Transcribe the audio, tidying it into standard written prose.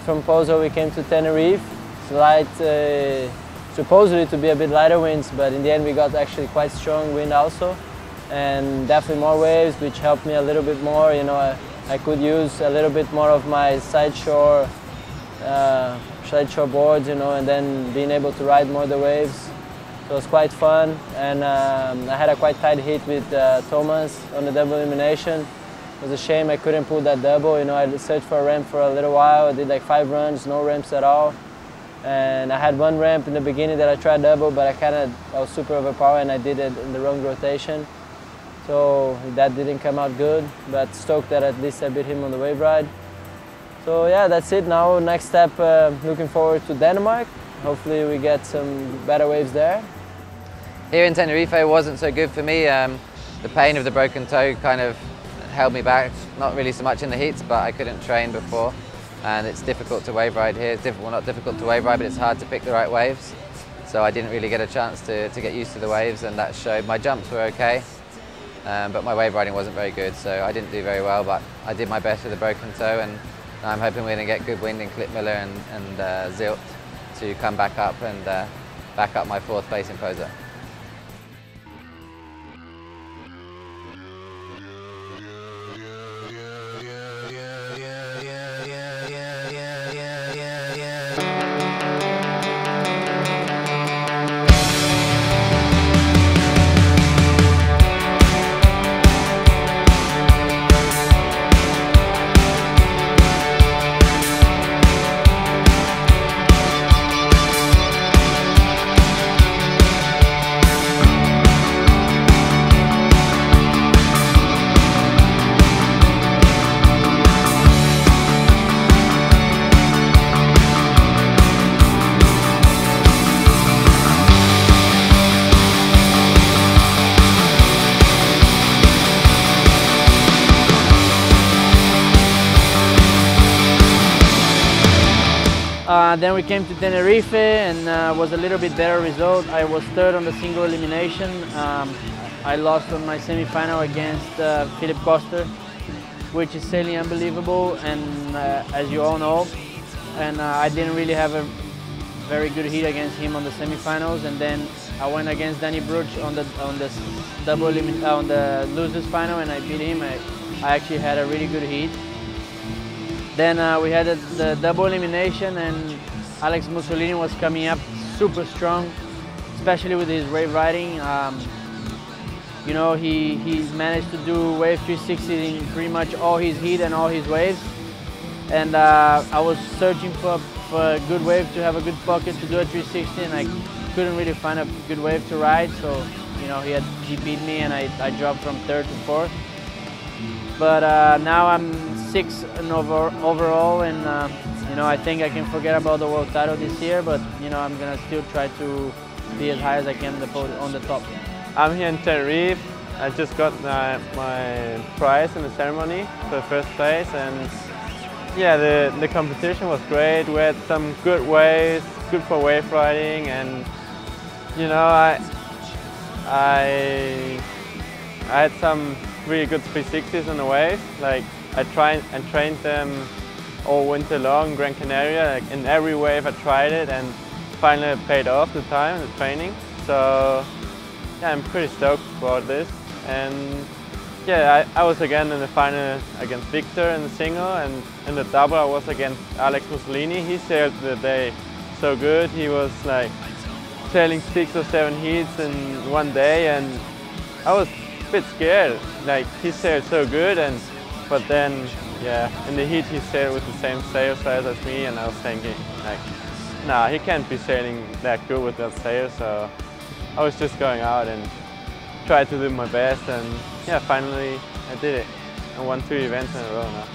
from Pozo we came to Tenerife. Supposedly to be a bit lighter winds, but in the end we got actually quite strong wind also, and definitely more waves, which helped me a little bit more. You know, I could use a little bit more of my side shore boards, you know, and then being able to ride more the waves. So it was quite fun, and I had a quite tight hit with Thomas on the double elimination. It was a shame I couldn't pull that double. You know, I searched for a ramp for a little while. I did like 5 runs, no ramps at all. And I had one ramp in the beginning that I tried double, but I was super overpowered and I did it in the wrong rotation. So that didn't come out good, but stoked that at least I beat him on the wave ride. So yeah, that's it now. Next step, looking forward to Denmark. Hopefully we get some better waves there. Here in Tenerife it wasn't so good for me. The pain of the broken toe kind of held me back, not really so much in the heats, but I couldn't train before. And it's difficult to wave ride here. It's difficult, well, not difficult to wave ride, but it's hard to pick the right waves. So I didn't really get a chance to get used to the waves, and that showed. My jumps were okay, but my wave riding wasn't very good, so I didn't do very well, but I did my best with a broken toe, and I'm hoping we're going to get good wind in Klitmøller and Zilt to come back up and back up my 4th place in Pozo. Then we came to Tenerife and was a little bit better result. I was 3rd on the single elimination. I lost on my semi-final against Philip Koster, which is sailing unbelievable, and as you all know. And I didn't really have a very good heat against him on the semi-finals. And then I went against Danny Bruch on the losers final, and I beat him. I actually had a really good heat. Then we had the double elimination, and Alex Mussolini was coming up super strong, especially with his wave riding. You know, he's managed to do wave 360 in pretty much all his heat and all his waves. And I was searching for a good wave to have a good pocket to do a 360, and I couldn't really find a good wave to ride. So, you know, he beat me, and I dropped from 3rd to 4th. But now I'm 6th overall, and you know, I think I can forget about the world title this year, but you know, I'm gonna still try to be as high as I can on the top. I'm here in Tenerife. I just got my prize in the ceremony for 1st place, and yeah, the competition was great. We had some good waves, good for wave riding, and you know, I had some really good 360s on the wave. Like I trained them all winter long in Gran Canaria. Like in every wave I tried it, and finally it paid off the time, the training. So yeah, I'm pretty stoked about this. And yeah, I was again in the final against Victor in the single, and in the double I was against Alex Mussolini. He sailed the day so good. He was like sailing 6 or 7 heats in one day, and I was a bit scared. Like he sailed so good, but then yeah, in the heat he sailed with the same sail size as me, and I was thinking like, nah, he can't be sailing that good with that sail. So I was just going out and tried to do my best, and yeah, finally I did it. I won 2 events in a row now.